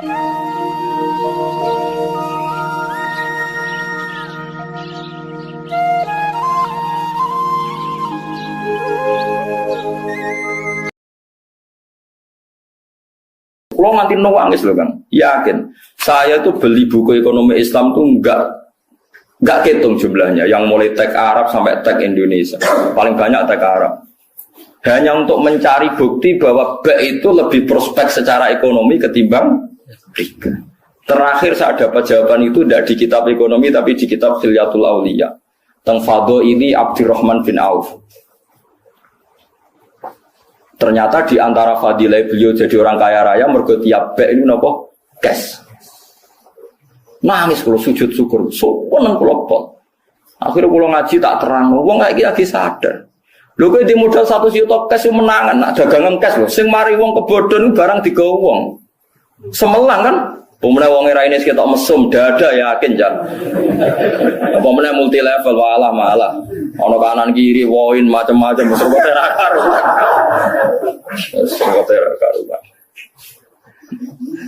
Kalau nganti nangis loh kan, yakin. Saya tuh beli buku ekonomi Islam tuh enggak hitung jumlahnya. Yang mulai teks Arab sampai teks Indonesia, paling banyak teks Arab. Hanya untuk mencari bukti bahwa B itu lebih prospek secara ekonomi ketimbang riba. Terakhir saya dapat jawaban itu tidak di kitab ekonomi tapi di kitab Hilyatul Auliya. Teng Fadhaili Abdurrahman bin Auf. Ternyata di antara fadilah beliau jadi orang kaya raya mergo tiap bek ini napa? Cash. Nangis kalau sujud syukur, seneng kula pol. Akhirnya kula ngaji tak terang, wong kayak iki lagi sadar. Lho kowe di modal 1 juta cash yo menangan, nak dagangan cash lho. Sing mari wong kebodhon barang digawa wong. Semelang kan? Pemene wong era ini ketok mesum dada yakin jan. Apa meneh multi level walah malah. Ono kanan kiri woin macam-macam serba terakar. Serba terakar.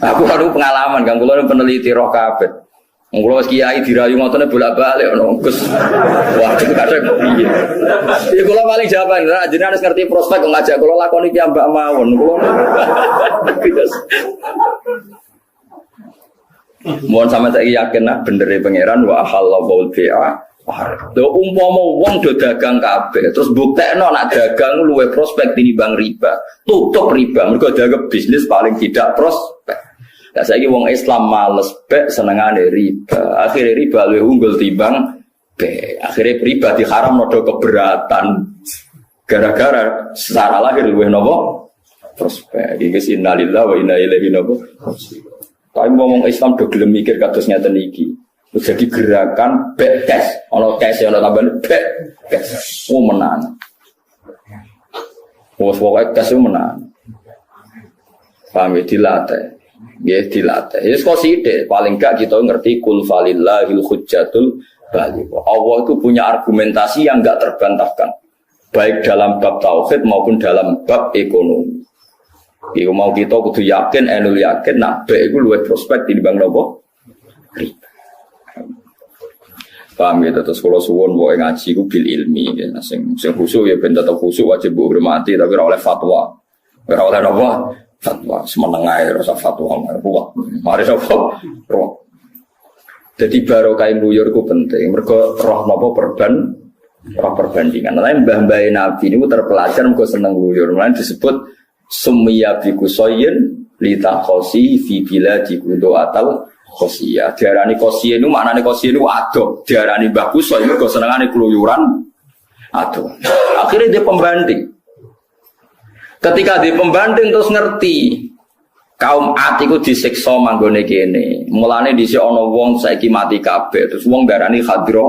Aku ada pengalaman kan kula peneliti roh kabeh. Wong kula wis kiai dirayu ngotone bolak-balik ono Gus. Waduh kadang piye. Ya kula paling jawaban jenengan wis ngerti prospek kok ngajak kula lakoni ki ambak mawon. Kula mohon sama tak yakin nah bener pangeran wa halallahu bi'a. Lho umpama wong do dagang kabeh terus buktekno nak dagang luwih prospek tinimbang riba. Tutup riba mergo dagang bisnis paling tidak prospek. Lah saiki wong Islam males bek senengane riba. Akhire riba luwih unggul timbang bek. Akhire riba diharamno do keberatan. Gara-gara secara lahir luwih napa? Prospek. Iki innalillahi wa inna ilaihi raji'un. Tapi ngomong Islam do gelem mikir kados ngeten iki. Jadi gerakan back cash, ana cash ana tambahan back cash. Oh menang. Pokoke cash menang. Paham dilatih. Nggih dilatih. Wis kok sithik paling gak kita ngerti kul falillahil hujjatul baligh. Allah itu punya argumentasi yang enggak terbantahkan. Baik dalam bab tauhid maupun dalam bab ekonomi. Iku mau kita kudu yakin, enul yakin, nak baik itu luwih prospek tinimbang nopo. Paham ya, terus kalau suwon wae ngaji ku bil ilmi, ya, sing khusyuk ya ben tetep khusyuk wajib mbok hormati tapi ora oleh fatwa. Ora oleh napa? Fatwa semeneng ae rasa fatwa ruwet. Mari sapa? Ruwet. Jadi barokah ngluyur ku penting, mergo roh napa roh perbandingan. Lah mbah-mbah Nabi niku terpelajar mergo seneng ngluyur. Lan disebut summiya bi kusoyin litakhosi fi biladi kudoatal khosiyah. Diarani khosiyah itu maknane khosiyah itu adoh. Diarani mbah kusoy mergo senengane keluyuran adoh. Akhirnya dia pembanding. Ketika dia pembanding terus ngerti kaum Ad iku disiksa manggone kene. Mulane dhisik ana wong saiki mati kabeh terus wong darani khadra.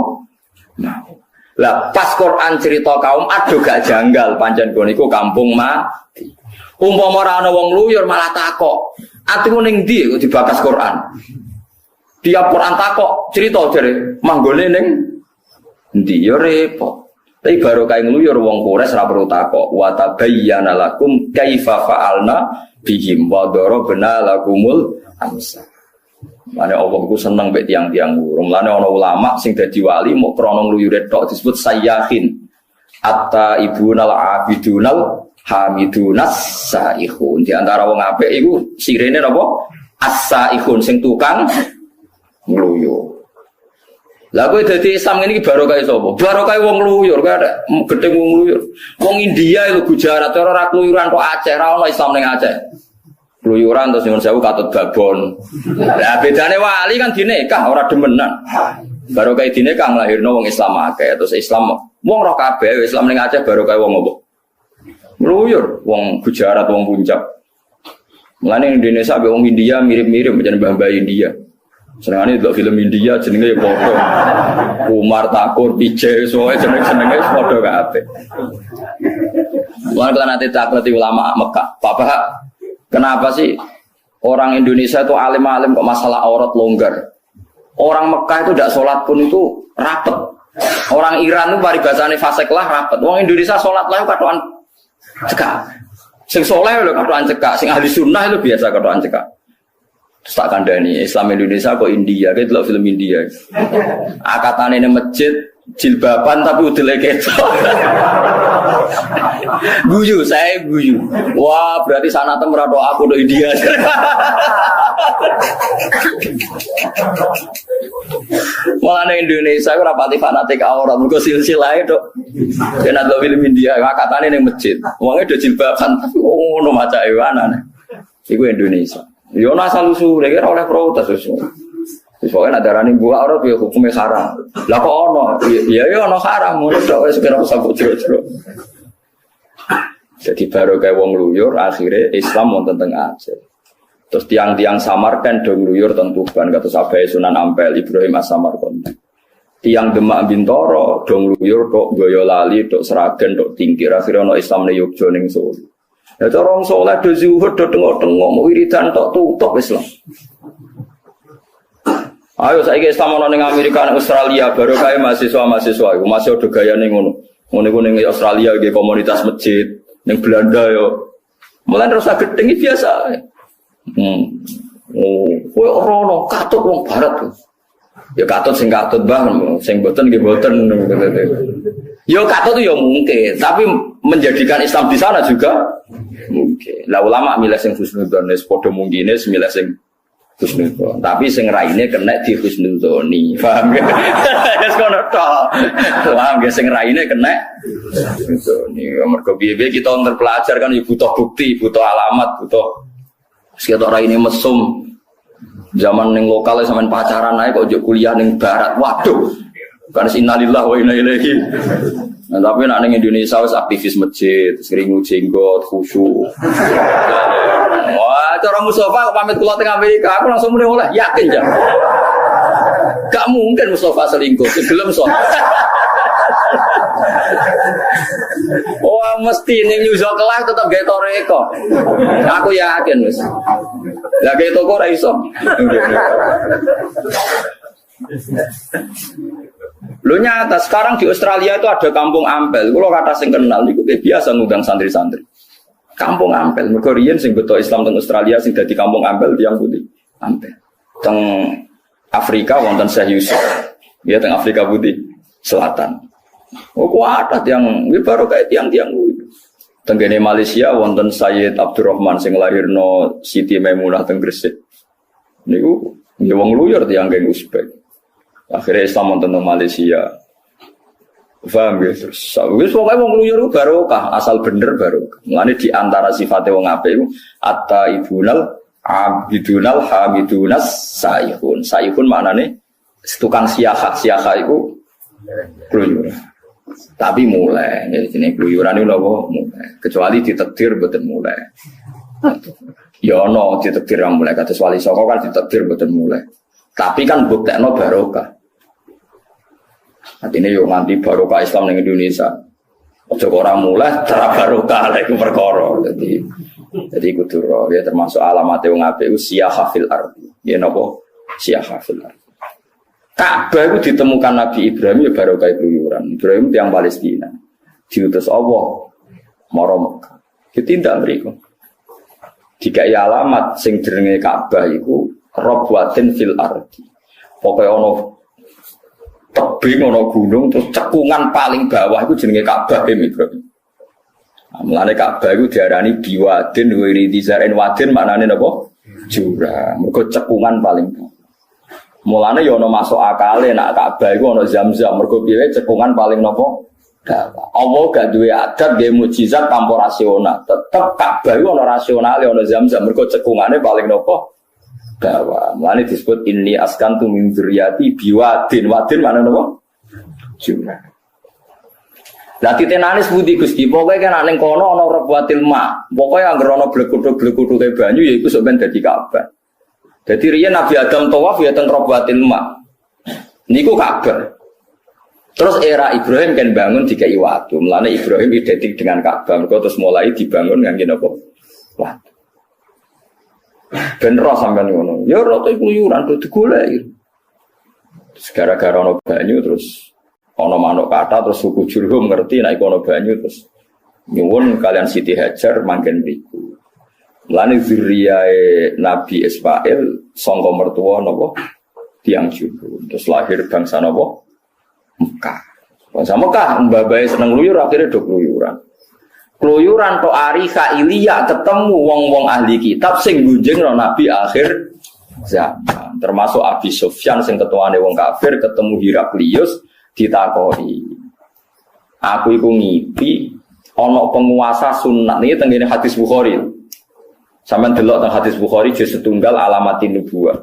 Nah, lah pas Quran cerita kaum Ad juga janggal pancen kono iku kampung mati. Umpama ora ana wong luyur malah takok. Atiku ning ndi kok dibakas Quran? Tiap Quran takok cerita jare manggone ning ndi ya repot. Tapi baru kae ngluyur wong Quraisy ora perlu takok. Wa tabayyana lakum kaifa fa'alna bihim wa darabna lakumul amsal. Mane Allah ku seneng mek tiang-tiang urung. Mane ana ulama sing dadi wali mok krana ngluyure tok disebut sayyahin. Atta ibunal abidunal hamidunas saihun. Di antara wong apik iku sirene napa? As-saihun sing tukang ngluyur. Lah kowe dadi Islam ngene iki barokah sapa? Barokah wong ngluyur, kowe ada gedhe wong ngluyur. Wong India itu Gujarat ora kluyuran kok Aceh, ora ono Islam ning Aceh. Kluyuran terus nyuwun sewu katut babon. Lah bedane wali kan dinekah ora demenan. Barokah dinekah nglahirno wong Islam akeh terus Islam wong roh kabeh Islam ning Aceh barokah wong apa? Ngluyur wong Gujarat wong Puncak. Mulane Indonesia ambek wong India mirip-mirip macam mbah-mbah India. Senengane delok film India jenenge padha. Umar Takur, Pice, soe jenenge padha kabeh. Mulane kalau nanti takleti ulama Mekah, Bapak, kenapa sih orang Indonesia itu alim-alim kok masalah aurat longgar? Orang Mekah itu tidak sholat pun itu rapet. Orang Iran itu paribasane fasek lah rapet. Orang Indonesia sholat lah katokan cekak. Sing soleh lho katokan cekak, sing ahli sunnah itu biasa katokan cekak. Terus tak kandani Islam Indonesia kok India, kayak delok film India. Akatane ning masjid jilbaban tapi udele ketok. Guyu, saya guyu. Wah, berarti sanate merado aku do India. Mulane Indonesia ora pati fanatik aurat, mergo silsilahe tok. Yen ada film India, akatane ning masjid. Wonge do jilbaban tapi ngono macake anane. Iku Indonesia. Yo ana asal usule kira oleh protes wis. Wis pokoke nek darani buah aurat ya hukume haram. Lah kok ono? Ya ya ono haram, ngono tok wis kira usah jero-jero. Jadi baru kayak wong luyur akhirnya Islam wonten teng Aceh. Terus tiang-tiang Samarkand dong luyur teng Tuban kata Sabai Sunan Ampel Ibrahim As-Samarkand. Tiang Demak Bintoro dong luyur tok Boyolali tok Seragen tok Tingkir akhirnya ono Islam ning Yogyakarta ning Solo. Ya orang soleh do zuhud do tengok-tengok mau wiridan tok tutup Islam. Ayo saiki Islam ono ning Amerika ning Australia baru kae mahasiswa-mahasiswa iku masih do gayane ngono. Ngono iku ning Australia ge komunitas masjid. Yang Belanda yo, mulai rasa gedeng biasa. Kowe ora katut wong barat tuh. Ya katut sing katut bang, sing boten nggih boten. Yo katut tuh yo mungkin, tapi menjadikan Islam di sana juga mungkin. Lah ulama milih sing husnudzon, padha mungkine milih sing husnudzon. Tapi sing raine kena di husnudzoni. Paham ge? Wis kono tok. Paham ge sing raine kena husnudzoni. Mergo piye-piye kita terpelajar kan butuh bukti, butuh alamat, butuh sekitar raine mesum. Zaman ning lokal sampean pacaran ae kok njuk kuliah ning barat. Waduh. Kan innalillahi wa inna ilaihi. Nah, tapi nek ning Indonesia wis aktivis masjid, sering jenggot, khusyuk. Wah, cara Mustafa pamit kula teng Amerika, aku langsung mulai oleh yakin ya. Gak mungkin Mustafa selingkuh, gelem so. Wah, mesti ning New York kelas tetap gawe toreko. Aku yakin wis. Lah gawe toko ora iso. Lo nyata sekarang di Australia itu ada kampung Ampel. Kalau kata sing kenal, itu biasa ngundang santri-santri. Kampung Ampel, mergo riyen sing beto Islam teng Australia sing dadi kampung Ampel tiyang putih. Ampel. Teng Afrika wonten Syekh Yusuf. Ya teng Afrika Putih Selatan. Oh kuat yang baru kayak tiang-tiang itu. Teng kene Malaysia wonten Sayyid Abdurrahman sing lahirno Siti Maimunah teng Gresik. Niku ya wong luyur tiyang geng Uzbek. Akhirnya Islam wonten teng Malaysia. Paham ya? Terus wis pokoke wong luyur barokah, asal bener barokah. Mulane di antara sifate wong apik iku at-taibunal abidunal hamidunas saihun. Saihun maknane tukang siaha iku kluyur. Tapi mulai jenenge kluyuran iku lho mulai. Kecuali ditakdir mboten mulai. Ya ono ditakdir mulai kados wali saka kan ditakdir mboten mulai. Tapi kan buktekno barokah. Artinya yo nganti barokah Islam ning Indonesia. Aja ora mulai cara barokah lek iku perkara. Jadi kudu ro ya termasuk alamate wong apik ku siyah fil ardi. Ya napa? Siyah fil ardi. Ka'bah itu ditemukan Nabi Ibrahim ya barokah keluyuran. Ibrahim tiyang Palestina. Diutus Allah mara Mekah. Ditindak mriku. Dikai alamat sing jenenge Ka'bah iku Rabwatin fil ardi. Pokoke ana tebing ana gunung terus cekungan paling bawah iku jenenge Ka'bah Ibrahim. Mulane Ka'bah iku diarani biwadin wa ridizaren wadin maknane napa? Jurang. Mergo cekungan paling bawah. Mulane ya ana masuk akale nek Ka'bah iku ana Zam-Zam. Mergo piye cekungan paling napa? Bawah. Allah gak duwe adat nggih mukjizat tanpa rasional. Tetep Ka'bah iku ana rasionale ana Zam-Zam. Mergo cekungane paling napa? Bawah. Mulane disebut inni askantu min dzurriyyati biwadin. Wadin maknane napa? Jurang. Lah titenane sepundi Gusti? Pokoke kan ning kono ana rabwatil ma. Pokoke anggere ana blekuthuk-blekuthuk banyu ya iku sok ben dadi Ka'bah. Dadi riyen Nabi Adam tawaf ya teng rabwatil ma. Niku Ka'bah. Terus era Ibrahim kan bangun dikai watu. Mulane Ibrahim identik dengan Ka'bah. Mergo terus mulai dibangun ngangge napa? Watu. Ben roh sampean ngono. Ya rada kluyuran kudu digoleki. Gara-gara ana banyu terus ana manuk kata terus suku Jurhum ngerti nek ana banyu terus nyuwun kalian Siti Hajar manggen mriku. Lani zuriyae Nabi Ismail sangka mertua napa tiang juru. Terus lahir bangsa napa Mekah. Bangsa Mekah mbabae seneng luyur akhirnya do keluyuran. Keluyuran tok ari Khailiyah ketemu wong-wong ahli kitab sing gunjingno Nabi akhir zaman. Termasuk Abi Sufyan sing ketuane wong kafir ketemu Heraklius ditakoki. Aku iku ngipi ana penguasa sunat niki tengene hadis Bukhari. Sampeyan delok teng hadis Bukhari juz setunggal alamatin nubuwah.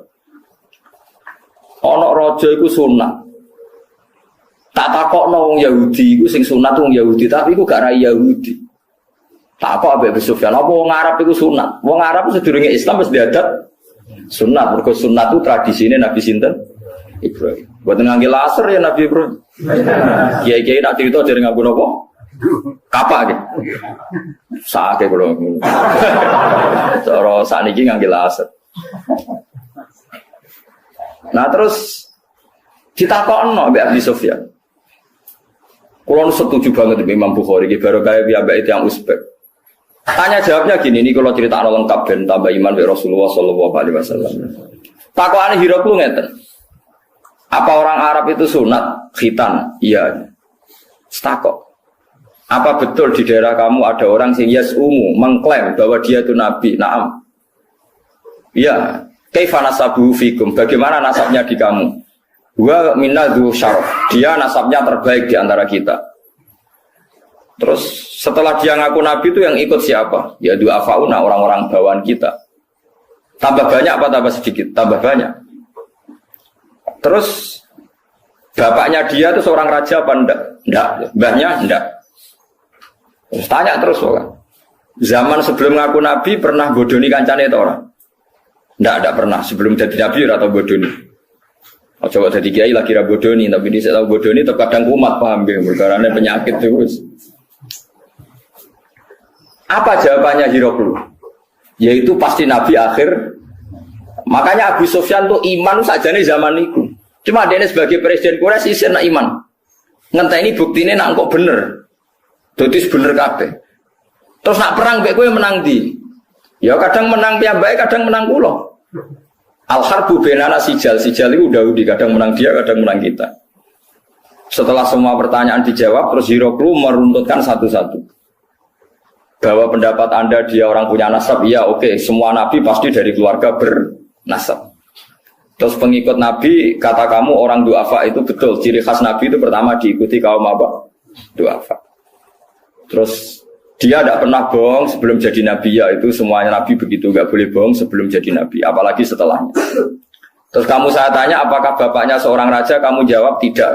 Ana raja iku sunat. Tak takokno wong Yahudi iku sing sunat wong Yahudi, tapi iku gak rai Yahudi. Takok ambek Abu Sufyan, apa wong Arab iku sunat? Wong Arab sedurunge Islam wis diadat sunat. Mergo sunat itu tradisine Nabi sinten? Ibrahim. Mboten ngangge laser ya Nabi Ibrahim. Kiai-kiai nak cerita dari nganggo napa? Kapak gitu. Sake kula. Cara sakniki ngangge laser. Nah terus ditakokno mbek Abi Sufyan. Kula setuju banget dengan Imam Bukhari iki baru kaya piyambake tiyang Uzbek. Tanya jawabnya gini, ini kalau cerita lengkap ben tambah iman be Rasulullah sallallahu alaihi wasallam. Takokane Heraklius ngeten. Apa orang Arab itu sunat khitan? Iya. Takok. Apa betul di daerah kamu ada orang sing yasumu mengklaim bahwa dia itu nabi? Naam. Iya. Kaifa nasabu fikum? Bagaimana nasabnya di kamu? Wa minadzu syaraf. Dia nasabnya terbaik di antara kita. Terus setelah dia ngaku nabi itu yang ikut siapa? Ya du'afauna, orang-orang bawaan kita. Tambah banyak apa tambah sedikit? Tambah banyak. Terus bapaknya dia itu seorang raja apa enggak? Enggak. Mbahnya enggak. Terus tanya terus orang. Zaman sebelum ngaku nabi pernah bodoni kancane itu orang? Enggak pernah. Sebelum jadi nabi atau bodoni. Oh, coba jadi kiai lagi ra bodoni, tapi dia tahu bodoni terkadang kumat paham ge, karena penyakit terus. Apa jawabannya Heraklius? Yaitu pasti nabi akhir. Makanya Abu Sufyan tuh iman sajane zaman itu. Cuma dia sebagai presiden Quraisy isih nak iman. Ngenteni buktine nak kok bener. Dadi bener kabeh. Terus nak perang mbek kowe menang ndi? Ya kadang menang piyambake, kadang menang kula. Al-harbu bainana sijal itu udah kadang menang dia, kadang menang kita. Setelah semua pertanyaan dijawab, terus Heraklius meruntutkan satu-satu. Bahwa pendapat Anda dia orang punya nasab, iya oke, semua nabi pasti dari keluarga bernasab. Terus pengikut nabi, kata kamu orang du'afa itu betul. Ciri khas nabi itu pertama diikuti kaum apa? Du'afa. Terus dia tidak pernah bohong sebelum jadi nabi, ya itu semuanya nabi begitu, gak boleh bohong sebelum jadi nabi, apalagi setelahnya. Terus saya tanya apakah bapaknya seorang raja, kamu jawab tidak.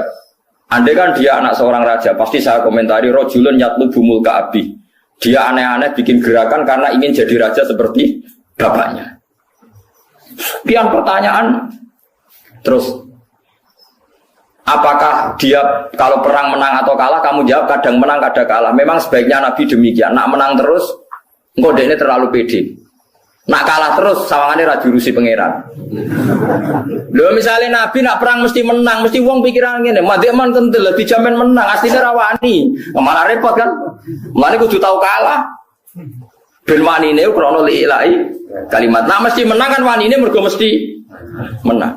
Andai kan dia anak seorang raja, pasti saya komentari rojulun yatlubu mulka abi. Dia aneh-aneh bikin gerakan karena ingin jadi raja seperti bapaknya. Sekian pertanyaan. Terus apakah dia kalau perang menang atau kalah? Kamu jawab kadang menang kadang kalah. Memang sebaiknya Nabi demikian. Nak menang terus, engkau ini terlalu pede. Nak kalah terus, sawangannya rajurusi pangeran. Loh misalnya Nabi nak perang mesti menang, mesti wong pikiran ngene. Madheman kentil lebih jamin menang, aslinya rawani. Malah repot kan? Mulane kudu tahu kalah. Ben wanine krono li'ilai kalimat. Nak mesti menang kan wanine mergo mesti menang.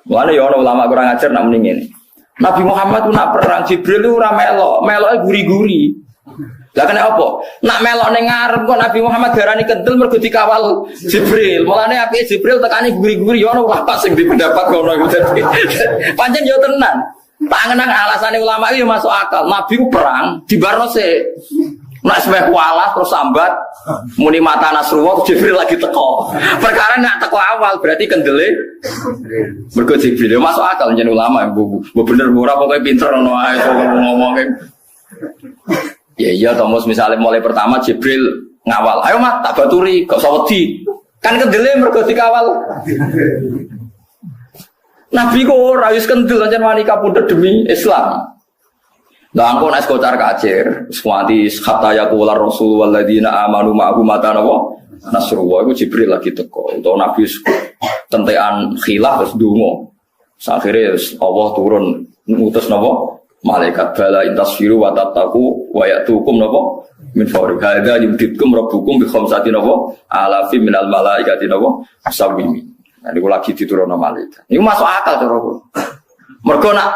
Mulane ya ana ulama kurang ajar nak muni ngene. Nabi Muhammad ku nak perang Jibril itu ora meloke guri-guri. Lah kena apa? Nak melok ning ngarep kok Nabi Muhammad darani kentul mergo dikawal Jibril. Mulane apike Jibril tekani guri-guri ya ono ulama sing dipendapat ngono iku dadi. Pancen yo tenan. Tak ngenang alasane ulama iki masuk akal. Nabi ku perang dibarno sik. Nek sampe kualah terus sambat muni mata Nasrullah Jibril lagi teko. Perkara nek teko awal berarti kendele mergo Jibril yo masuk akal jeneng ulama. Bener ora pokoke pinter ngono ae ngomongke. Ya iya Thomas misalnya mulai pertama Jibril ngawal, ayo mat tak baturi, gak usah wedi. Kan kendele mergo dikawal. Nabi kok ora wis kendel pancen wani kapundhut demi Islam. Lah engko nek kocar kacir, suwati hatta yaqula rasul walladzina amanu ma'ahu mata nawa Nasrullah iku Jibril lagi teko. Utawa Nabi tentekan khilaf terus ndonga. Akhire Allah turun ngutus napa? Malaikat bala intasfiru wa tattaqu wa ya'tukum napa min fawri hadza yumditkum rabbukum bi khamsatin alafin minal malaikati musawwimin. Nah niku lagi diturunno malaikat. Niku masuk akal cara kula. Mergo nak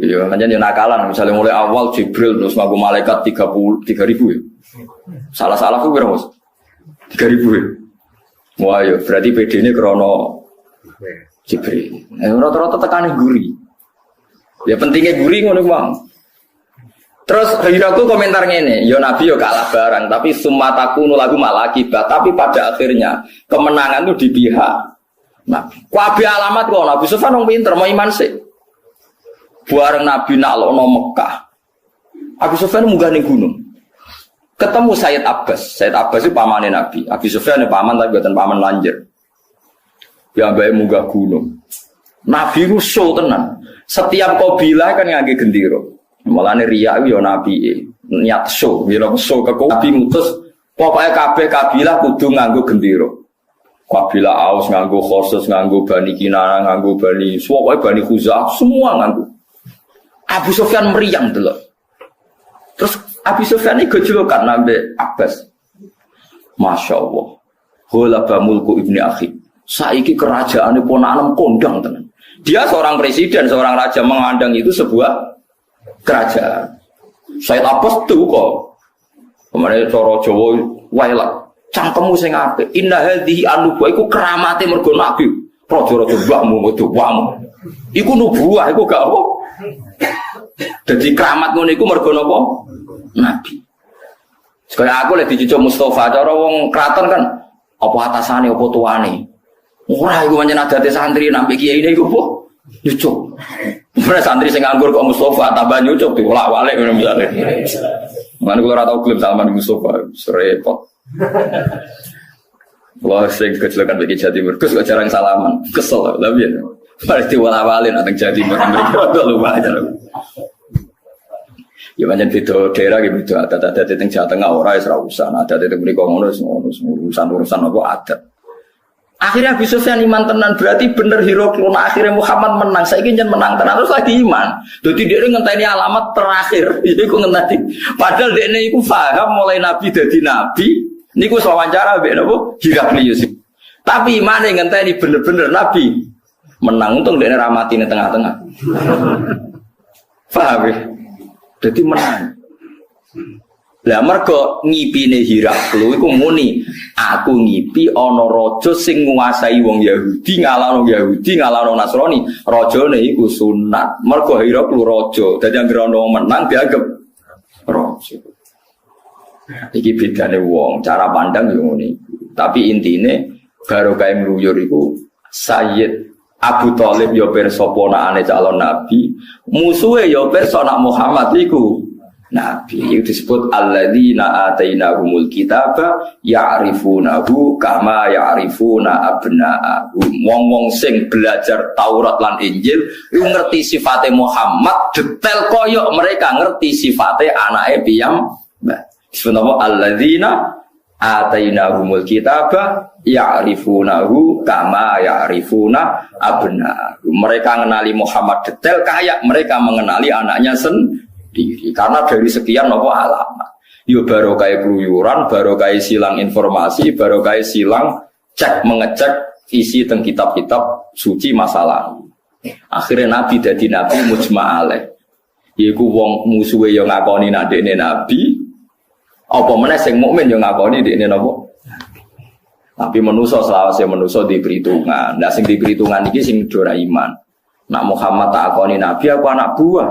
iya pancen yo nakalan misalnya mulai awal Jibril terus nganggo malaikat 3.000 ya. Salah-salah ku piro Mas? 3.000 ya. Wah ya berarti PD-ne krana Jibril. Rata-rata tekane guri. Ya pentingnya guri ngono Bang. Terus Hiraku komentar ngene, ya Nabi yo kalah barang, tapi sumataku nulagu malakibat, tapi pada akhirnya kemenangan itu di pihak Nabi. Kabeh alamat kok Nabi Sufyan wong pinter mau iman sih. Bareng Nabi naklokno Mekah. Abu Sufyan munggah ning gunung. Ketemu Sayyid Abbas. Sayyid Abbas itu pamane Nabi. Abu Sufyan paman tapi bukan paman lanjir. Ya bae munggah gunung. Nabi ku show tenan. Setiap kabilah kan ngangge gendera. Mulane riya yo Nabi niat show, ya show ke Nabi ngutus pokoke kabeh kabilah kudu nganggo gendera. Kabilah Aus nganggo Khosas, nganggo Bani Kinana, nganggo Bani pokoke Bani Khuzah, semua nganggo. Abu Sufyan meriang delok. Terus Abu Sufyan iki gejolokan nambe Abbas. Masyaallah. Ghalaba mulku ibni akhi. Saiki kerajaane ponakan kondang tenan. Dia seorang presiden, seorang raja mengandang itu sebuah kerajaan. Sayyid Abbas tuh kok. Kemarin cara Jawa wae lah. Cangkemmu sing apik. Inna hadhihi an-nubuwah iku keramate mergo nabi. Raja-raja mbakmu wedhu wamu. Iku nubuwah iku gak apa. Dadi keramat ngono iku mergo napa? Nabi. Sekaya aku lek dicucuk Mustafa cara wong kraton kan apa atasane apa tuane. Ora iku pancen adate santri nampi kiai niku apa? Nyucuk. Ora santri sing nganggur kok Mustafa tambah nyucuk diwolak-walik ngono misale. Mana kula ora tau gelem Salman Mustafa, repot. Wah sing kecelakaan bagi Jawa Timur, kok jarang salaman, kesel lah biar. Berarti wala-walin ateng Jawa Timur mereka lupa aja. Ya banyak beda daerah gitu, adat-adat teng Jawa Tengah ora wis ra usah, adat teng mriko ngono urusan apa adat. Akhirnya Abu Sufyan iman tenan, berarti bener Heraklius. Akhirnya Muhammad menang, saiki njen menang tenan terus lagi iman. Dadi dhekne ngenteni alamat terakhir, iku ngenteni. Padahal dhekne iku paham mulai Nabi dadi nabi. Niku wawancara mbek napa? Heraklius. Tapi imane ngenteni bener-bener nabi. Menang untung dhekne ra mati ning tengah-tengah. Paham ya? Dadi menang. Lah mergo ngipine Heraklius iku muni, aku ngipi ana raja sing nguasai wong Yahudi ngalahno Nasrani. Rajane iku sunat. Mergo Heraklius raja. Dadi anggere ana wong menang dianggap raja. Iki bedane wong, cara pandang yo ngene iku. Tapi intine barokah mluyur iku Sayyid Abu Thalib yo pirsa ponakane calon nabi, musuhe yo pirsa nak Muhammad iku nabi. Itu disebut alladzina atainahumul kitaba ya'rifunahu kama ya'rifuna abna'ahum. Wong-wong sing belajar Taurat lan Injil iku ngerti sifate Muhammad detail koyo mereka ngerti sifate anake piyam. Disebut alladzina atainahumul kitaba ya'rifunahu kama ya'rifuna abna'ahum. Mereka mengenali Muhammad detail kayak mereka mengenali anaknya sendiri. Karena dari sekian alamat. Yo barokah keluyuran, barokah silang informasi, barokah silang mengecek isi teng kitab-kitab suci masa lalu. Akhirnya Nabi dadi nabi mujma' alaih. Yaiku wong musuhe yo ngakoni nadekne nabi. Apa meneh sing mukmin yo ngakoni dekne napa? Tapi manusa selawase manusa di perhitungan. Nah sing di perhitungan iki sing ora iman. Nak Muhammad tak akoni nabi aku anak buah.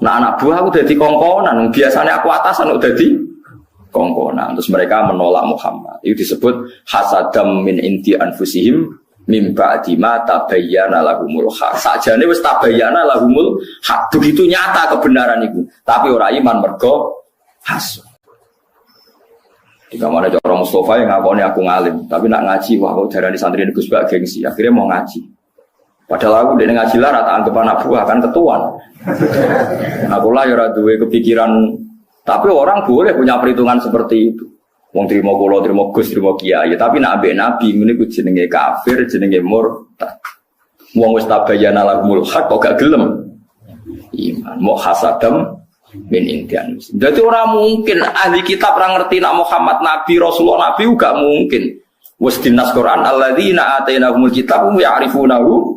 Nak anak buah aku dadi kongkonan. Biasanya aku atasan aku dadi kongkonan. Terus mereka menolak Muhammad. Itu disebut hasadam min inti anfusihim mim ba'di ma tabayyana lahumul haq. Sakjane wis tabayyana lahumul haq. Begitu nyata kebenaran itu. Tapi ora iman mergo hasud. Di kamar ada orang Mustafa yang ngakoni aku ngalim, tapi nak ngaji, wah aku darani santri ini Gus Bak gengsi, akhirnya mau ngaji. Padahal aku dia ngaji lah, rata anggap anak buah kan ketuan. Aku lah ya duwe kepikiran, tapi orang boleh punya perhitungan seperti itu. Wong terima kulo, terima Gus, terima kiai, tapi nak ambek nabi, ini ku jenenge kafir, jenenge murtad. Wong wis tabayyana lahumul haq kok gak gelem. Iman, mau hasadam min indian. Jadi orang mungkin ahli kitab orang ngerti nak Muhammad Nabi Rasulullah Nabi juga mungkin. Wes dinas Quran alladzina atainahumul kitab ya'rifunahu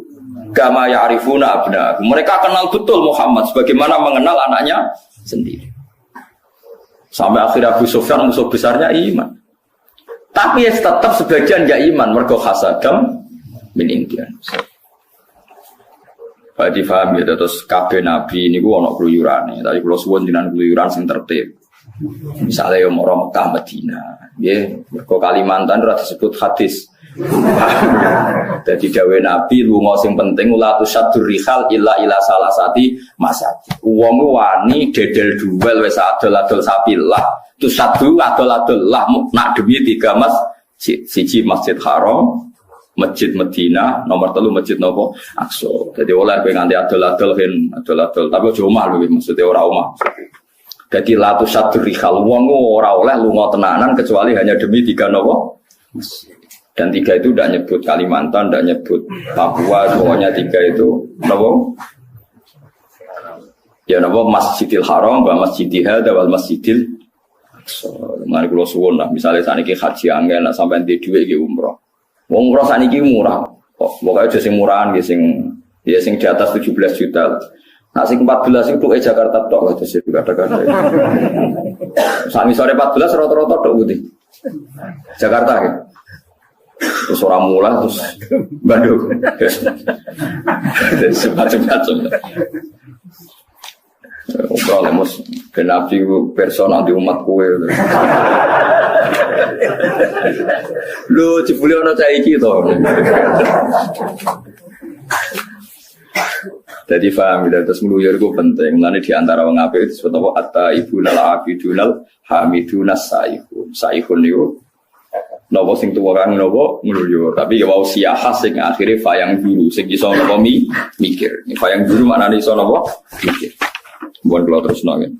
kama ya'rifuna abna'ahum. Mereka kenal betul Muhammad sebagaimana mengenal anaknya sendiri. Sampai akhir Abu Sufyan musuh besarnya iman. Tapi ya tetap sebagian enggak iman mergo hasadam min indian. Berarti paham ya, terus kabeh nabi ini gua ono keluyurane. Tapi kalau suwun jenengan keluyuran sing tertib. Misalnya yang mau Mekah Madinah, ya, mergo Kalimantan ora disebut hadis. Jadi dawe nabi lunga sing penting ula tusaddur rihal illa ila salasati masjid. Wong wani dedel duel wis adol-adol sapilah. Tusaddu adol-adol lah nak demi 3 masjid. Siji Masjid Haram, Masjid Medina, nomor 3 Masjid nopo? Aqsa. Jadi oleh kowe nganti adol-adol adol-adol, tapi aja omah lho maksudnya ora omah. Jadi latu satu rihal wong ora oleh lunga tenanan kecuali hanya demi 3 nopo. Dan 3 itu tidak nyebut Kalimantan, tidak nyebut Papua, pokoknya 3 itu nopo. Ya nopo Masjidil Haram, wa Masjidil Hadza wal Masjidil Aqsa. Mari kula suwun lah, misalnya saniki haji angel nak sampean di dhuwit iki umroh. Wong umroh saniki murah. Kok pokoke aja sing murahan nggih sing di atas 17 juta. Nah, sing 14 itu Jakarta tok aja sih kata-kata. Sami sore 14 rata-rata tok putih. Jakarta ya. Terus orang mula terus Bandung. Semacam-macam. Umrah lemus kenapi personal di umat kue. Lu cipuli ana cah iki to. Jadi paham ya, terus meluyur itu penting. Mulane di antara wong apik itu disebut apa? At-taibunal abidunal hamidunas saihun. Saihun niku napa sing tuwa kan napa meluyur. Tapi ya wau siyahah sing akhire fayang dulu sing iso napa mikir. Fayang dulu maknane iso napa mikir. Bukan kalau terus nangin.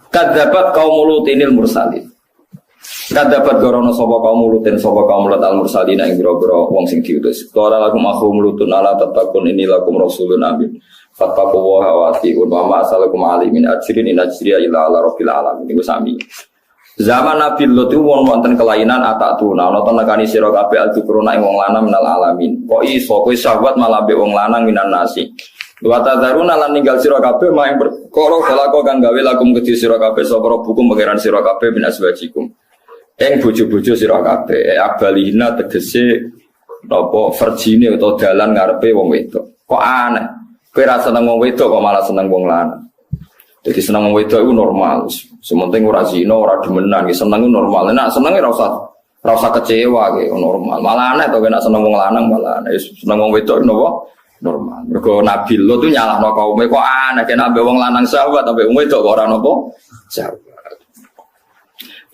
Kadzabat kaum Lutinil mursalin. Kadzabat gorono sapa kaum Lutin sapa kaum Lut al mursalin ing boro-boro wong sing diutus. Qala lakum akhum Lutun ala tatakun ini lakum rasulun amin. Fattaqu wa atiun wa ma asalakum alimin ajrin in ajriya illa ala rabbil alamin. Iku sami. Zaman Nabi Lut itu wonten kelainan atatuna ana tenekani sira kabeh altukrona ing wong lanang minal alamin. Kok iso kowe sahabat malah mbek wong lanang minan nasi. Wa tadzaruna lan ninggal sira kabeh maing perkara dalako kang gawe lakum kedhi sira kabeh sapa hukum pangeran sira kabeh min aswajikum. Ing bojo-bojo sira kabeh abalihna tegese napa verjine utawa dalan ngarepe wong wedok. Kok aneh. Kowe ra seneng wong wedok kok malah seneng wong lanang. Jadi seneng wong wedok iku normal. Sementing ora zina, ora demenan, seneng iku normal. Nek seneng ora usah kecewa ge normal. Malah aneh to nek seneng wong lanang malah aneh. Seneng wong wedok napa? Normal. Mergo Nabi Lut itu nyalahno kaume kok aneh nek wong lanang sahabat tapi wong wedok kok ora napa? Sahabat.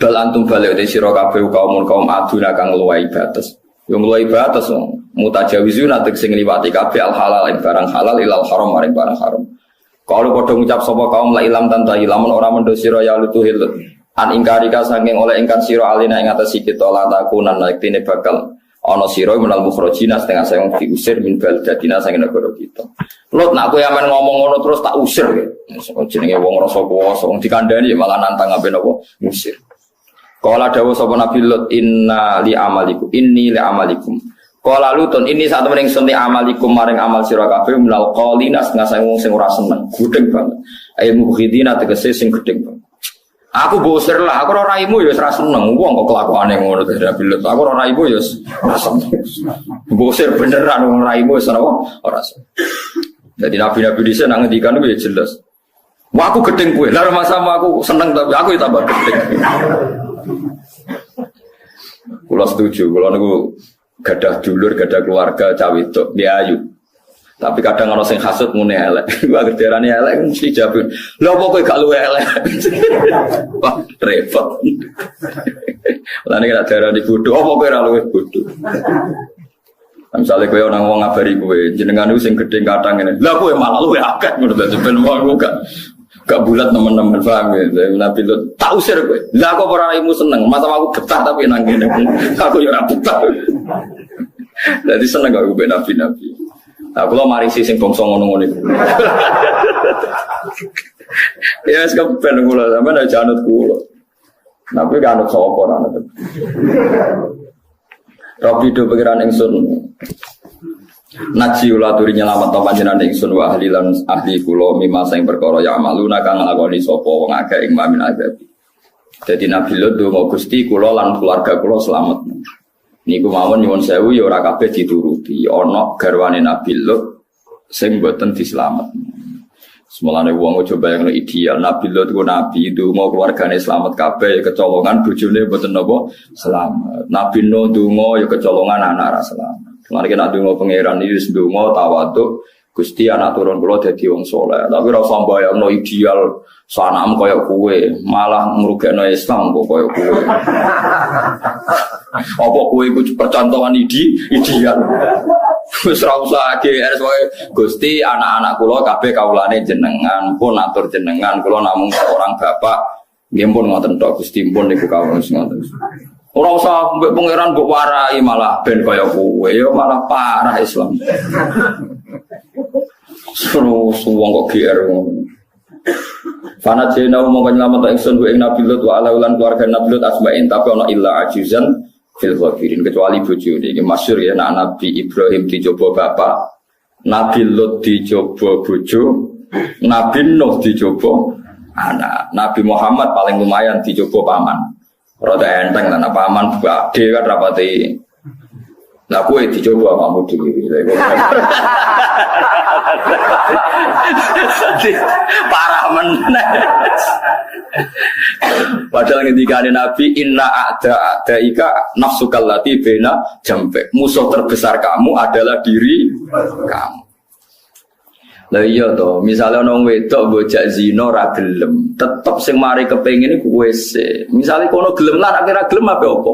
Bal antum balik de sira kabeh kaum aduna kang luwih batas. Yang luwih batas mutajawizuna sing ngliwati kabeh al halal ing barang halal ilal haram maring barang haram. Kalau padha ngucap sapa kaum la ilam tantahi lamun ora mendo sira ya lutuhil an ingkarika saking oleh ingkang sira alina ing atas kita la takunan naktine bakal ana sira menal mukhrajina setengah saya diusir min baldatina saking negara kita. Lot nak kowe amen ngomong ngono terus tak usir kowe. Jenenge wong rasa kuwasa wong dikandani malah nantang ape napa ngusir. Qala dawuh sapa Nabi Lut inna li amalikum inni li amalikum. Qala Lutun ini saat temen ingsun li amalikum maring amal sira kabeh minal qalina setengah wong sing ora seneng, gudeg banget. Ayo mukhidina tegese sing gedeng banget. Aku bosir lah, aku ora raimu ya ora seneng. Wong kok kelakuane ngono to Nabi Lut. Aku ora raimu ya ora seneng. Bosir beneran wong raimu wis ora seneng. Jadi nabi-nabi dhisik nang ngendikan kuwi jelas. Wah aku gedeng kowe. Lah sama aku seneng tapi aku ya tambah gedeng. Kula setuju, kula niku gadah dulur, gadah keluarga cah wedok, dia ayu. Tapi kadang ana sing hasud mune elek. Gua gerderane elek mesti jawab. Lha opo kowe gak luwe elek? Wah, repot. Lah nek gak darani bodho, opo kowe ora luwe bodho? Misalnya kowe ana wong ngabari kowe, jenengan iku sing gedhe kathang ngene. Lah kowe malah luwe akeh ngono ben wong gak bulat teman-teman paham ya. Nabi Lut tak usir kowe. Lah kok ora raimu seneng, masa aku betah tapi nang kene. Aku ya ora betah. Dadi seneng aku ben nabi-nabi. Nah kula mari sing bangsa ngono-ngono iku. Ya sekeben kula sampean aja anut kula. Tapi kan anut sapa ora anut. Rabbi do pengiran ingsun. Naji ulah turi nyelamet to panjenengan ingsun wa ahli lan ahli kula mimma sing perkara ya amaluna kang nglakoni sapa wong akeh ing mamin azab. Dadi Nabi Lut donga Gusti kula lan keluarga kula slamet. Niku mawon nyuwun sewu ya ora kabeh dituruti. Ana garwane Nabi Lut sing mboten dislamet. Semulane wong aja bayangno ideal Nabi Lut ku nabi donga keluargane slamet kabeh kecolongan bojone mboten napa slamet. Nabi Nuh donga ya kecolongan anak ra slamet. Mari nek ndonga pangeran iki wis ndonga tawaduk Gusti anak turun kula dadi wong saleh. Tapi ora usah mbayangno ideal sanam kaya kowe, malah ngrugekno Islam kok kaya kowe. Apa kowe iku percontohan ideal. Wis ora usah GR kowe Gusti anak-anak kula kabeh kawulane jenengan, pun atur jenengan, kula namung orang bapak nggih pun ngoten tok Gusti pun niku kawula ngoten. Ora usah mbek pangeran mbok warai malah ben kaya kowe ya malah parah Islam. Suruh wong kok GR ngono. Fana jena mongko nyelamet ingsun ku ing Nabi Lut wa ala ulan keluarga Nabi Lut asma'in tapi ana illa ajuzan fil ghafirin kecuali bojone iki masyhur ya Nabi Ibrahim dicoba bapak, Nabi Lut dicoba bojo, Nabi Nuh dicoba anak, Nabi Muhammad paling lumayan dicoba paman. Rada enteng lan paman gede kan rapati. Lah kowe dicoba kamu dhewe. Parah meneh. Padahal ketika Nabi inna a'daika nafsukal lati bena jambe. Musuh terbesar kamu adalah diri kamu. Lah iya to, misale ana wong wedok bojak zina ra gelem, tetep sing mari kepengin iku wis. Misale kono gelem lan akhire gelem apa apa?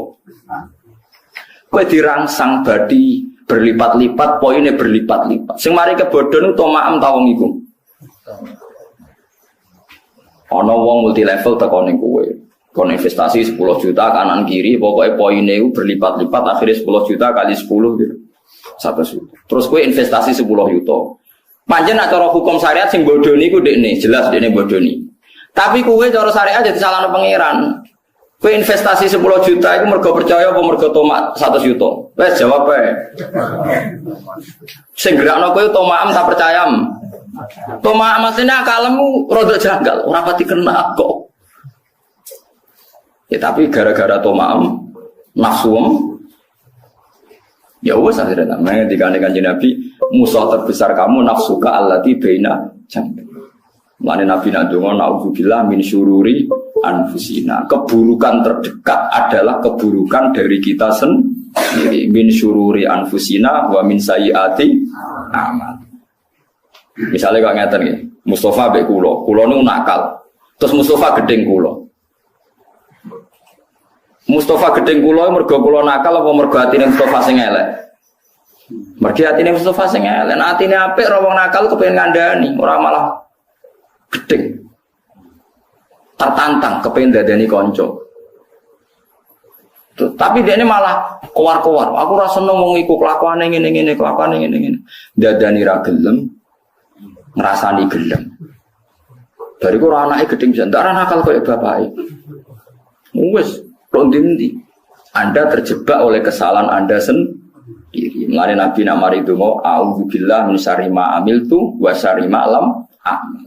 Kowe dirangsang badi berlipat-lipat, poinnya berlipat-lipat. Sing mari kebodhon tomaam ta wong iku. Ana wong multi level teko ning kowe. Kon investasi 10 juta kanan kiri, pokoknya poinnya itu berlipat-lipat akhirnya 10 juta kali 10 gitu. 1 juta. Terus kowe investasi 10 juta. Pancen nek cara hukum syariat sing bodoni ku dekne, jelas dekne bodoni. Tapi kowe cara syariat jadi salahno pangeran. Kowe investasi 10 juta iku mergo percaya apa mergo tomat 100 juta? Wes jawab ae. Sing gerakno kowe tomaam tak percayam. Tomaam maksudnya akalmu rada janggal, ora pati kena kok. Ya tapi gara-gara tomaam nafsuem ya wes akhirnya namanya dikandungkan Nabi musuh terbesar kamu nafsuka allati baina jambi. Mulane Nabi nak donga naudzubillah min syururi anfusina. Keburukan terdekat adalah keburukan dari kita sendiri. Min syururi anfusina wa min sayyiati amal. Misalnya kok ngeten nggih, Mustafa mbek kula niku nakal. Terus Mustafa gedeng kula. Mustafa gedeng kula mergo kula nakal apa mergo atine Mustafa sing elek? Mergo atine Mustafa sing elek, nek atine apik ora wong nakal kepengin ngandani, ora malah gedeng. Tertantang kepengin dadani kanca. Tapi dia ini malah kowar-kowar. Aku ora seneng wong iku kelakuane ngene-ngene, kelakuane ngene-ngene. Dadani ra gelem, ngrasani gelem. Bariku ora anake gedeng bisa, ndak nakal koyo bapake. Wes Ndi Anda terjebak oleh kesalahan Anda sendiri. Mulane Nabi namari donga, "A'udzubillahi min syarri ma amiltu wa syarri ma lam a'mal."